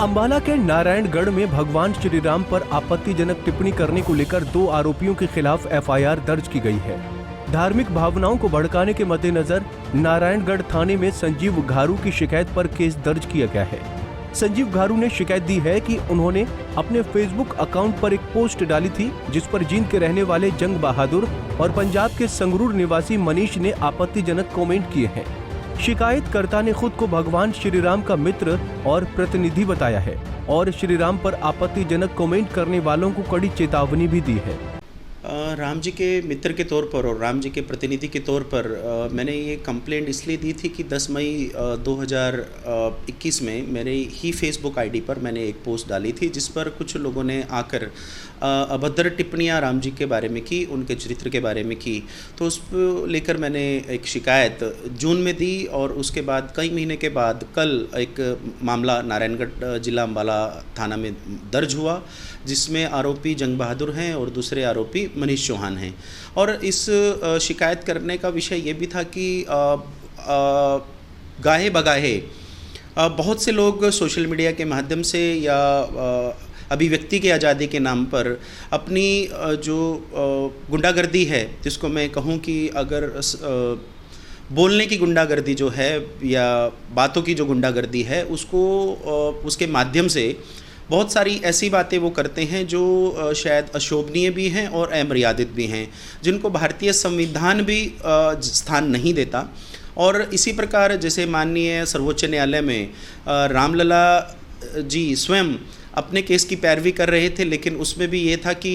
अंबाला के नारायणगढ़ में भगवान श्री राम पर आपत्तिजनक टिप्पणी करने को लेकर 2 आरोपियों के खिलाफ एफआईआर दर्ज की गई है। धार्मिक भावनाओं को भड़काने के मद्देनजर नारायणगढ़ थाने में संजीव घारू की शिकायत पर केस दर्ज किया गया है। संजीव घारू ने शिकायत दी है कि उन्होंने अपने फेसबुक अकाउंट पर एक पोस्ट डाली थी जिस पर जींद के रहने वाले जंग बहादुर और पंजाब के संगरूर निवासी मनीष ने आपत्तिजनक कमेंट किए हैं। शिकायतकर्ता ने खुद को भगवान श्री राम का मित्र और प्रतिनिधि बताया है और श्री राम पर आपत्तिजनक कमेंट करने वालों को कड़ी चेतावनी भी दी है। राम जी के मित्र के तौर पर और राम जी के प्रतिनिधि के तौर पर मैंने ये कंप्लेंट इसलिए दी थी कि 10 मई 2021 में मेरे ही फेसबुक आईडी पर मैंने एक पोस्ट डाली थी जिस पर कुछ लोगों ने आकर अभद्र टिप्पणियां राम जी के बारे में की, उनके चरित्र के बारे में की। तो उस लेकर मैंने एक शिकायत जून में दी और उसके बाद कई महीने के बाद कल एक मामला नारायणगढ़ जिला अम्बाला थाना में दर्ज हुआ जिसमें आरोपी जंग बहादुर हैं और दूसरे आरोपी मनीष चौहान हैं। और इस शिकायत करने का विषय ये भी था कि गाहे बगाहे बहुत से लोग सोशल मीडिया के माध्यम से या अभिव्यक्ति की आज़ादी के नाम पर अपनी जो गुंडागर्दी है, जिसको मैं कहूँ कि अगर बोलने की गुंडागर्दी जो है या बातों की जो गुंडागर्दी है उसको उसके माध्यम से बहुत सारी ऐसी बातें वो करते हैं जो शायद अशोभनीय भी हैं और अमर्यादित भी हैं, जिनको भारतीय संविधान भी स्थान नहीं देता। और इसी प्रकार जैसे माननीय सर्वोच्च न्यायालय में रामलला जी स्वयं अपने केस की पैरवी कर रहे थे, लेकिन उसमें भी ये था कि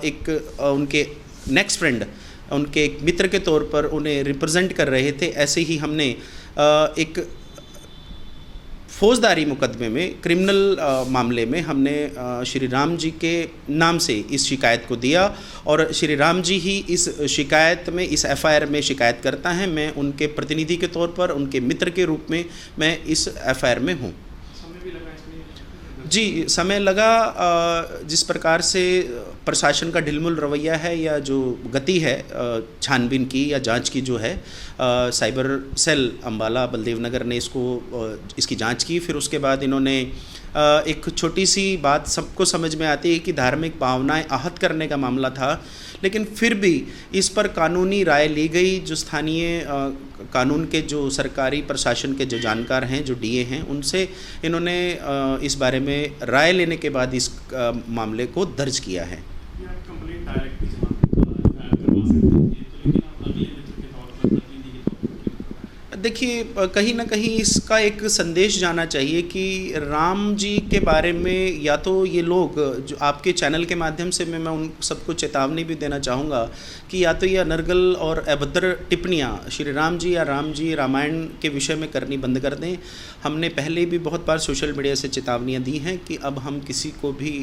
एक उनके नेक्स्ट फ्रेंड, उनके एक मित्र के तौर पर उन्हें रिप्रेजेंट कर रहे थे। ऐसे ही हमने एक फौजदारी मुकदमे में, क्रिमिनल मामले में हमने श्री राम जी के नाम से इस शिकायत को दिया और श्री राम जी ही इस शिकायत में, इस एफआईआर में शिकायत करता है। मैं उनके प्रतिनिधि के तौर पर, उनके मित्र के रूप में मैं इस एफआईआर में हूँ। जी, समय लगा। जिस प्रकार से प्रशासन का ढिलमुल रवैया है या जो गति है छानबीन की या जांच की जो है, साइबर सेल अम्बाला बलदेव नगर ने इसकी जांच की। फिर उसके बाद इन्होंने एक छोटी सी बात सबको समझ में आती है कि धार्मिक भावनाएं आहत करने का मामला था, लेकिन फिर भी इस पर कानूनी राय ली गई। जो स्थानीय कानून के, जो सरकारी प्रशासन के जो जानकार हैं, जो डीए हैं, उनसे इन्होंने इस बारे में राय लेने के बाद इस मामले को दर्ज किया है। देखिए, कहीं ना कहीं इसका एक संदेश जाना चाहिए कि राम जी के बारे में या तो ये लोग जो आपके चैनल के माध्यम से मैं उन सबको चेतावनी भी देना चाहूँगा कि या तो ये अनर्गल और अभद्र टिप्पणियाँ श्री राम जी या राम जी रामायण के विषय में करनी बंद कर दें। हमने पहले भी बहुत बार सोशल मीडिया से चेतावनियाँ दी हैं कि अब हम किसी को भी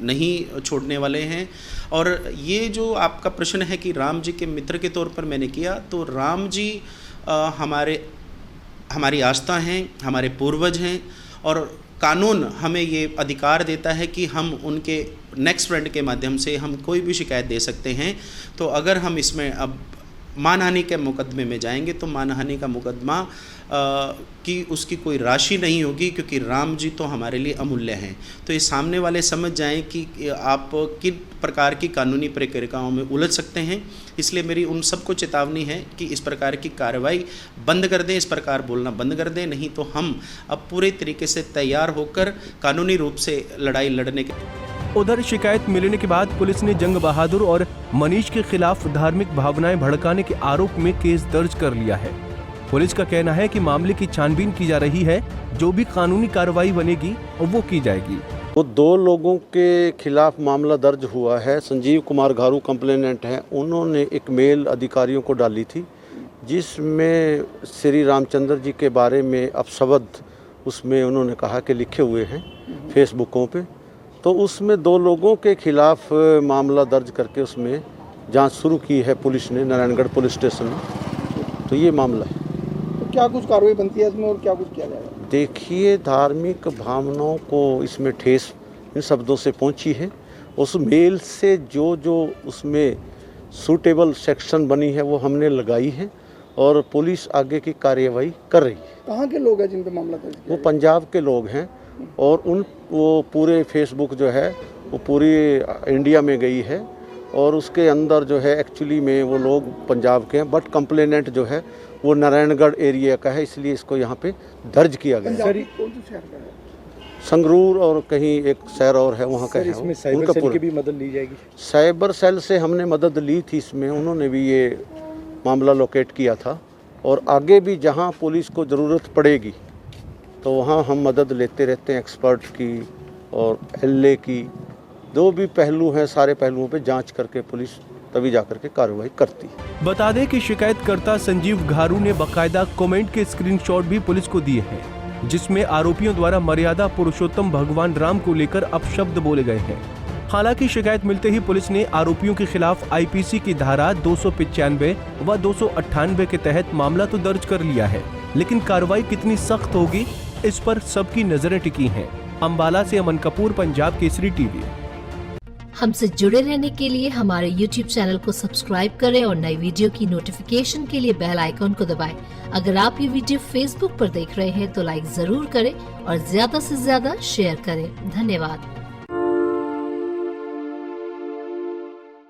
नहीं छोड़ने वाले हैं। और ये जो आपका प्रश्न है कि राम जी के मित्र के तौर पर मैंने किया, तो राम जी हमारी आस्था हैं, हमारे पूर्वज हैं और कानून हमें ये अधिकार देता है कि हम उनके नेक्स्ट फ्रेंड के माध्यम से हम कोई भी शिकायत दे सकते हैं। तो अगर हम इसमें अब मानहानि के मुकदमे में जाएंगे तो मानहानि का मुकदमा कि उसकी कोई राशि नहीं होगी, क्योंकि राम जी तो हमारे लिए अमूल्य हैं। तो ये सामने वाले समझ जाएं कि आप किन प्रकार की कानूनी प्रक्रियाओं में उलझ सकते हैं। इसलिए मेरी उन सबको चेतावनी है कि इस प्रकार की कार्रवाई बंद कर दें, इस प्रकार बोलना बंद कर दें, नहीं तो हम अब पूरे तरीके से तैयार होकर कानूनी रूप से लड़ाई लड़ने के। उधर शिकायत मिलने के बाद पुलिस ने जंग बहादुर और मनीष के खिलाफ धार्मिक भावनाएं भड़काने के आरोप में केस दर्ज कर लिया है। पुलिस का कहना है कि मामले की छानबीन की जा रही है, जो भी कानूनी कार्रवाई बनेगी वो की जाएगी। वो 2 लोगों के खिलाफ मामला दर्ज हुआ है। संजीव कुमार घारू कंप्लेनेंट हैं। उन्होंने एक मेल अधिकारियों को डाली थी जिसमें श्री रामचंद्र जी के बारे में अपशब्द उसमें उन्होंने कहा कि लिखे हुए हैं फेसबुकों पे। तो उसमें 2 लोगों के खिलाफ मामला दर्ज करके उसमें जांच शुरू की है पुलिस ने, नारायणगढ़ पुलिस स्टेशन में। तो ये मामला है। तो क्या कुछ कार्रवाई बनती है इसमें और क्या कुछ किया जाएगा? देखिए, धार्मिक भावनाओं को इसमें ठेस इन शब्दों से पहुंची है। उस मेल से जो उसमें सूटेबल सेक्शन बनी है वो हमने लगाई है और पुलिस आगे की कार्यवाही कर रही है। कहाँ के लोग हैं जिन पे मामला दर्ज किया? वो पंजाब के लोग हैं और वो पूरे फेसबुक जो है वो पूरी इंडिया में गई है और उसके अंदर जो है एक्चुअली में वो लोग पंजाब के हैं, बट कंप्लेनेंट जो है वो नारायणगढ़ एरिया का है, इसलिए इसको यहाँ पे दर्ज किया गया है। पंजाब कौन से शहर का है? संगरूर और कहीं एक शहर और है वहाँ का है। इसमें साइबर उनका सेल पूरा की भी मदद ली जाएगी। साइबर सेल से हमने मदद ली थी, इसमें उन्होंने भी ये मामला लोकेट किया था और आगे भी जहाँ पुलिस को ज़रूरत पड़ेगी तो वहाँ हम मदद लेते रहते हैं, एक्सपर्ट की और एलए की, जो भी पहलू हैं सारे पहलुओं पे जांच करके पुलिस तभी जाकर के कार्रवाई करती है। बता दें कि शिकायतकर्ता संजीव घारू ने बकायदा कमेंट के स्क्रीनशॉट भी पुलिस को दिए हैं, जिसमें आरोपियों द्वारा मर्यादा पुरुषोत्तम भगवान राम को लेकर अपशब्द बोले गए हैं। हालांकि शिकायत मिलते ही पुलिस ने आरोपियों के खिलाफ आईपीसी की धारा 295 व 298 के तहत मामला तो दर्ज कर लिया है, लेकिन कार्रवाई कितनी सख्त होगी इस पर सबकी नजरें टिकी हैं। अंबाला से अमन कपूर, पंजाब केसरी टीवी। हमसे जुड़े रहने के लिए हमारे YouTube चैनल को सब्सक्राइब करें और नई वीडियो की नोटिफिकेशन के लिए बेल आइकॉन को दबाएं। अगर आप ये वीडियो Facebook पर देख रहे हैं तो लाइक जरूर करें और ज्यादा से ज्यादा शेयर करें। धन्यवाद।